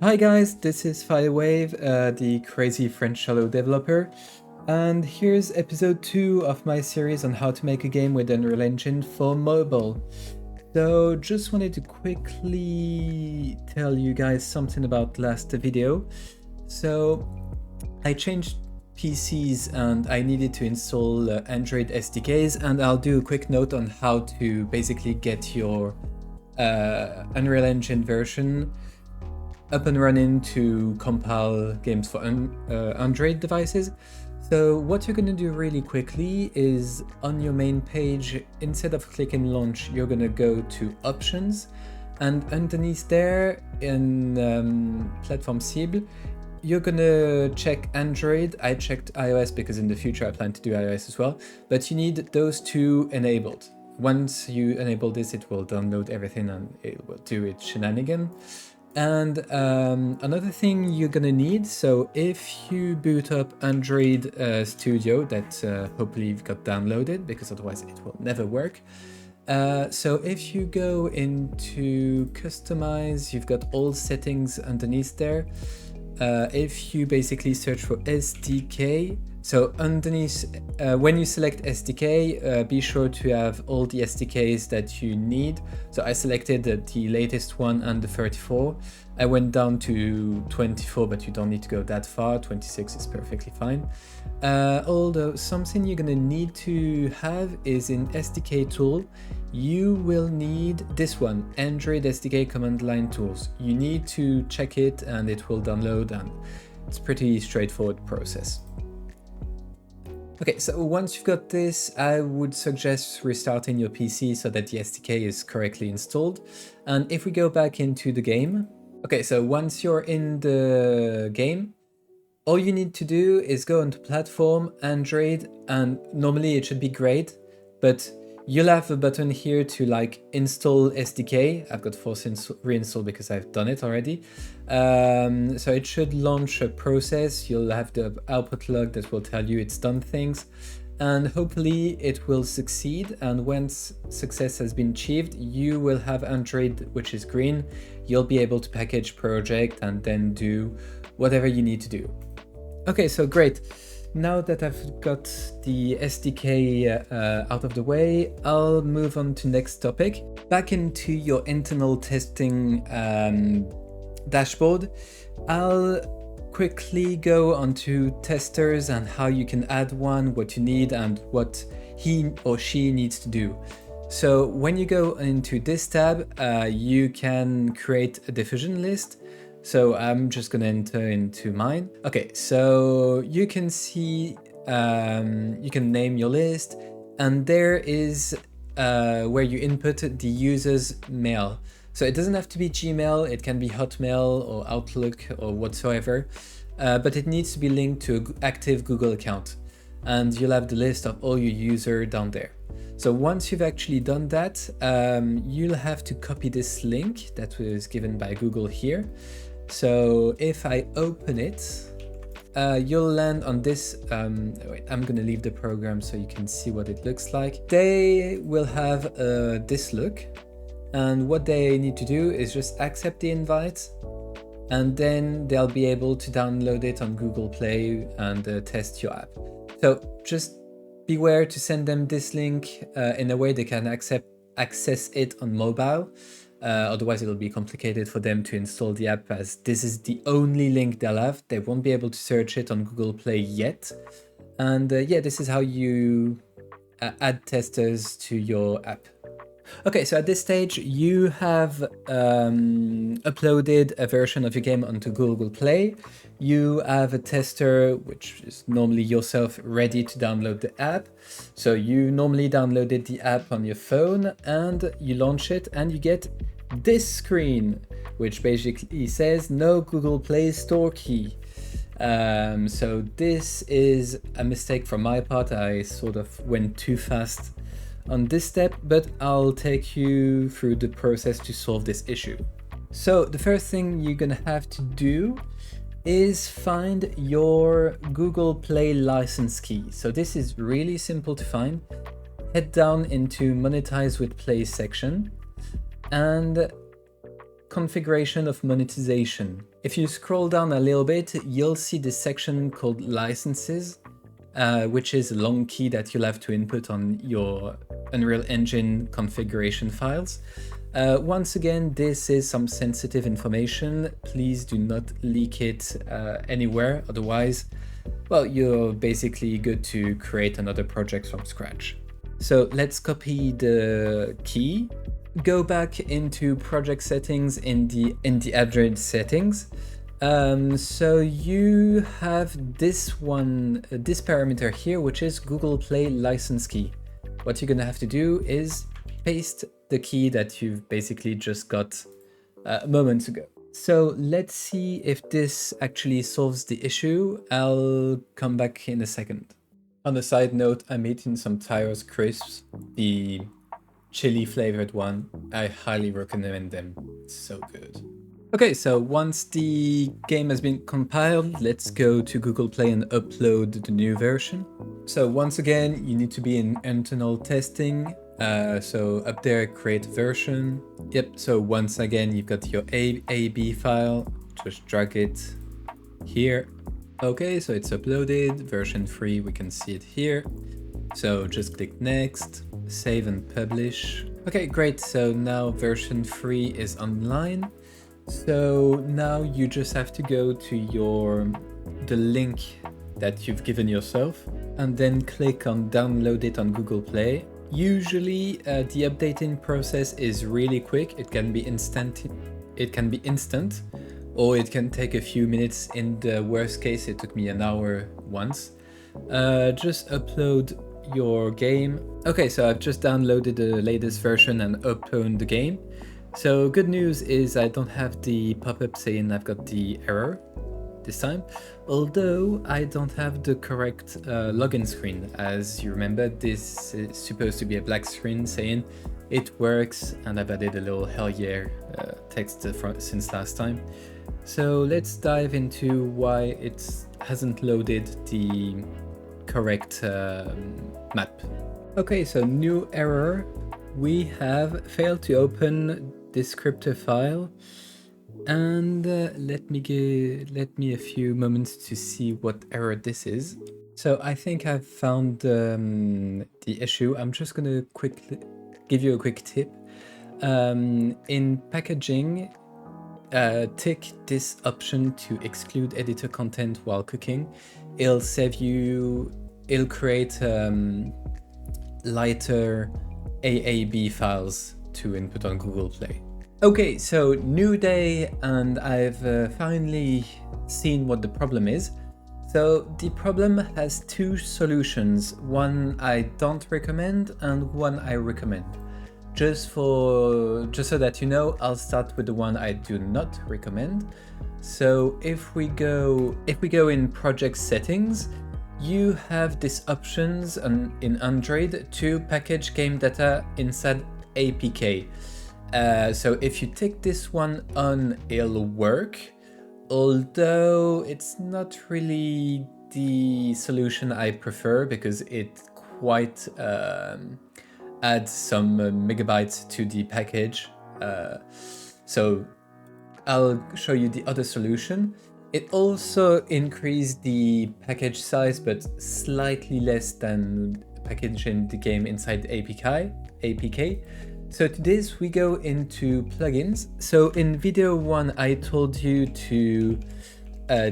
Hi guys, this is FireWave, the crazy French shallow developer, and here's episode 2 of my series on how to make a game with Unreal Engine for mobile. So just wanted to quickly tell you guys something about last video. So I changed PCs and I needed to install Android SDKs, and I'll do a quick note on how to basically get your Unreal Engine version up and running to compile games for Android devices. So what you're going to do really quickly is on your main page, instead of clicking launch, you're going to go to options, and underneath there in platform cible, you're going to check Android. I checked iOS because in the future I plan to do iOS as well, but you need those two enabled. Once you enable this, it will download everything and it will do its shenanigan. And another thing you're gonna need, so if you boot up Android Studio, that hopefully you've got downloaded, because otherwise it will never work. So if you go into customize, you've got all settings underneath there. If you basically search for SDK, so underneath, when you select SDK, be sure to have all the SDKs that you need. So I selected the latest one and the 34. I went down to 24, but you don't need to go that far. 26 is perfectly fine. Although something you're gonna need to have is in SDK tool, you will need this one, Android SDK command line tools. You need to check it and it will download, and it's pretty straightforward process. Okay, so once you've got this, I would suggest restarting your PC so that the SDK is correctly installed. And if we go back into the game, okay, so once you're in the game, all you need to do is go onto platform, Android, and normally it should be great, but you'll have a button here to like install SDK. I've got force reinstall because I've done it already. So it should launch a process. You'll have the output log that will tell you it's done things, and hopefully it will succeed. And once success has been achieved, you will have Android, which is green. You'll be able to package project and then do whatever you need to do. Okay, so great. Now that I've got the SDK out of the way, I'll move on to next topic. Back into your internal testing dashboard, I'll quickly go onto testers and how you can add one, what you need, and what he or she needs to do. So when you go into this tab, you can create a diffusion list. So I'm just gonna enter into mine. Okay, so you can see, you can name your list, and there is where you input the user's mail. So it doesn't have to be Gmail, it can be Hotmail or Outlook or whatsoever, but it needs to be linked to an active Google account. And you'll have the list of all your users down there. So once you've actually done that, you'll have to copy this link that was given by Google here. So if I open it, you'll land on this, wait, I'm gonna leave the program so you can see what it looks like. They will have this look, and what they need to do is just accept the invite, and then they'll be able to download it on Google Play and test your app. So just beware to send them this link in a way they can access it on mobile. Otherwise it'll be complicated for them to install the app, as this is the only link they'll have. They won't be able to search it on Google Play yet. And yeah, this is how you add testers to your app. Okay, so at this stage you have uploaded a version of your game onto Google Play. You have a tester, which is normally yourself, ready to download the app. So you normally downloaded the app on your phone and you launch it and you get this screen, which basically says no Google Play Store key. So this is a mistake from my part. I sort of went too fast on this step, but I'll take you through the process to solve this issue. So the first thing you're gonna have to do is find your Google Play license key. So this is really simple to find. Head down into Monetize with Play section and configuration of monetization. If you scroll down a little bit, you'll see this section called licenses, which is a long key that you'll have to input on your Unreal Engine configuration files. Once again, this is some sensitive information. Please do not leak it anywhere, otherwise, well, you're basically good to create another project from scratch. So let's copy the key, go back into project settings in the Android settings. So you have this parameter here, which is Google Play license key. What you're gonna have to do is paste the key that you've basically just got a moment ago. So let's see if this actually solves the issue. I'll come back in a second. On a side note, I'm eating some Tyros crisps, the chili flavored one. I highly recommend them. It's so good. Okay, so once the game has been compiled, let's go to Google Play and upload the new version. So once again, you need to be in internal testing. So up there, create version. Yep, so once again, you've got your AAB file. Just drag it here. Okay, so it's uploaded, version 3, we can see it here. So just click next, save and publish. Okay, great, so now version 3 is online. So now you just have to go to the link that you've given yourself and then click on download it on Google Play. Usually the updating process is really quick. It can be instant, or it can take a few minutes. In the worst case, it took me an hour once. Just upload your game. Okay, so I've just downloaded the latest version and opened the game. So good news is I don't have the pop-up saying I've got the error this time, although I don't have the correct login screen. As you remember, this is supposed to be a black screen saying it works, and I've added a little hell yeah text since last time. So let's dive into why it hasn't loaded the correct map. Okay, so new error. We have failed to open descriptor file, and let me a few moments to see what error this is. So I think I've found the issue. I'm just gonna quickly give you a quick tip. In packaging, tick this option to exclude editor content while cooking. It'll create lighter AAB files to input on Google Play. Okay, so new day, and I've finally seen what the problem is. So the problem has two solutions. One I don't recommend and one I recommend. Just so that you know, I'll start with the one I do not recommend. So if we go in project settings, you have these options in Android to package game data inside APK. So if you take this one on, it'll work, although it's not really the solution I prefer because it quite adds some megabytes to the package. So I'll show you the other solution. It also increased the package size, but slightly less than packaging the game inside APK. So to this, we go into plugins. So in video 1, I told you to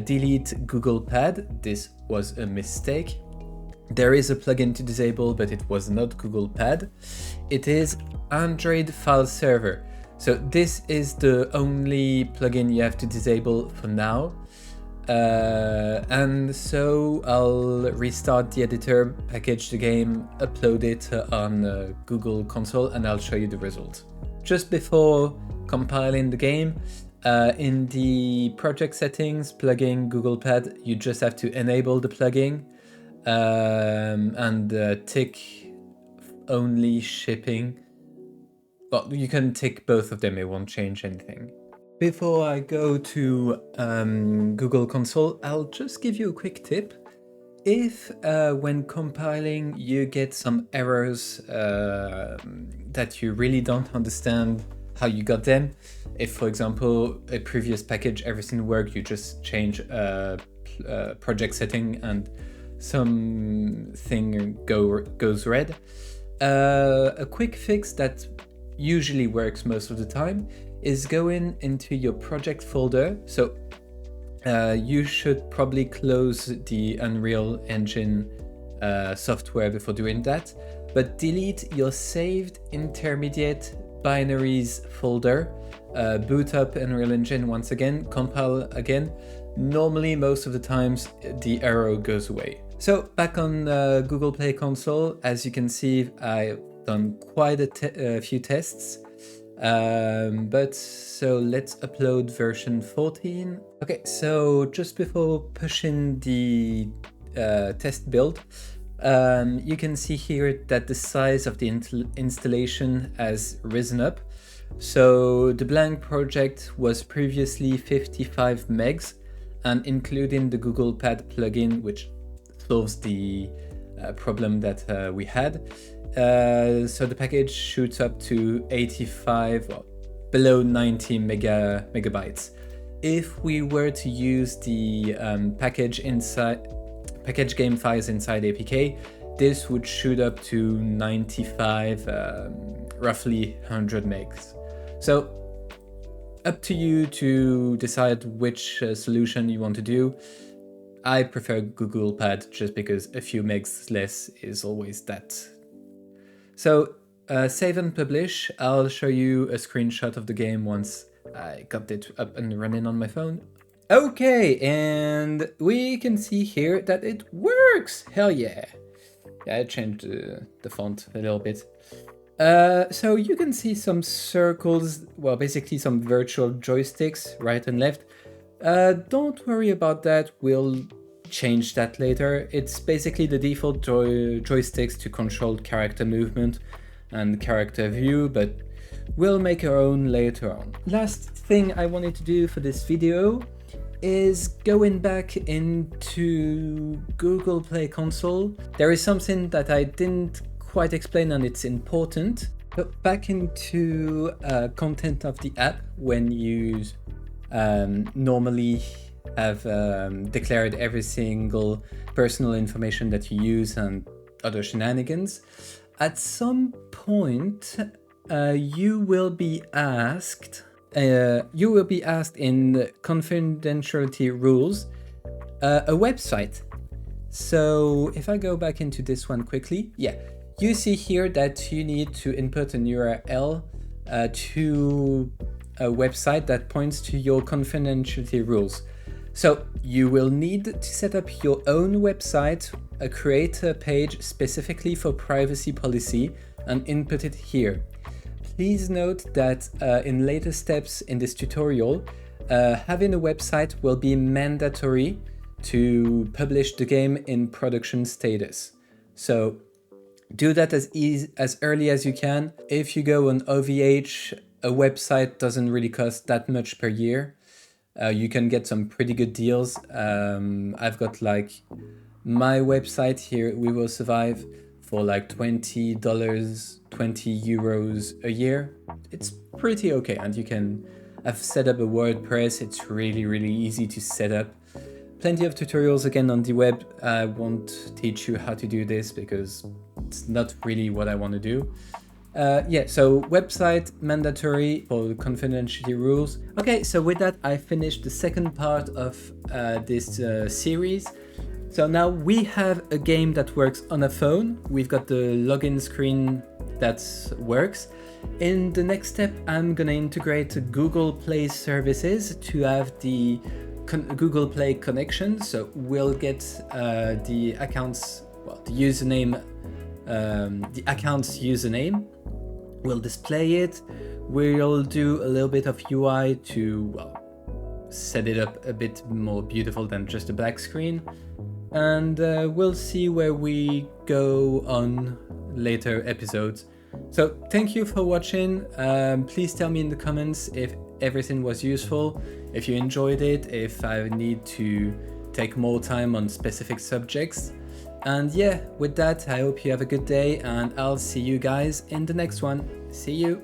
delete Google Pad. This was a mistake. There is a plugin to disable, but it was not Google Pad. It is Android File Server. So this is the only plugin you have to disable for now. And so I'll restart the editor, package the game, upload it on Google Console, and I'll show you the result. Just before compiling the game, in the project settings, plugin Google Pad, you just have to enable the plugin and tick only shipping. Well, you can tick both of them, it won't change anything. Before I go to Google Console, I'll just give you a quick tip. If when compiling you get some errors that you really don't understand how you got them. If, for example, a previous package, everything worked, you just change project setting and something goes red. A quick fix that usually works most of the time is going into your project folder. So you should probably close the Unreal Engine software before doing that, but delete your saved intermediate binaries folder, boot up Unreal Engine once again, compile again. Normally, most of the times, the error goes away. So back on Google Play Console, as you can see, I've done quite a few tests. But so let's upload version 14. Okay, so just before pushing the test build, you can see here that the size of the installation has risen up. So the blank project was previously 55 megs, and including the Google Pad plugin, which solves the problem that we had. So the package shoots up to 85, well, below 90 megabytes. If we were to use the package game files inside APK, this would shoot up to 95, roughly 100 megs. So up to you to decide which solution you want to do. I prefer Google Pad just because a few megs less is always that. So save and publish. I'll show you a screenshot of the game once I got it up and running on my phone. Okay, and we can see here that it works. Hell yeah. Yeah, I changed the font a little bit. So you can see some circles, well, basically some virtual joysticks, right and left. Don't worry about that, we'll change that later. It's basically the default joysticks to control character movement and character view, but we'll make our own later on. Last thing I wanted to do for this video is going back into Google Play Console. There is something that I didn't quite explain and it's important. So back into content of the app, when you normally have declared every single personal information that you use and other shenanigans, at some point you will be asked in confidentiality rules a website. So if I go back into this one quickly, yeah, you see here that you need to input an URL to a website that points to your confidentiality rules. So you will need to set up your own website, create a page specifically for privacy policy, and input it here. Please note that in later steps in this tutorial, having a website will be mandatory to publish the game in production status. So do that as early as you can. If you go on OVH, a website doesn't really cost that much per year. You can get some pretty good deals. I've got like my website here, We Will Survive, for like $20, 20 euros a year. It's pretty okay, and I've set up a WordPress. It's really, really easy to set up. Plenty of tutorials again on the web. I won't teach you how to do this because it's not really what I want to do. Yeah, so website mandatory for confidentiality rules. Okay, so with that, I finished the second part of this series. So now we have a game that works on a phone. We've got the login screen that works. In the next step, I'm gonna integrate Google Play services to have the Google Play connection. So we'll get the accounts, well, the username, the account's username. We'll display it. We'll do a little bit of UI to, well, set it up a bit more beautiful than just a black screen. And we'll see where we go on later episodes. So thank you for watching. Please tell me in the comments if everything was useful, if you enjoyed it, if I need to take more time on specific subjects. And yeah, with that, I hope you have a good day, and I'll see you guys in the next one. See you!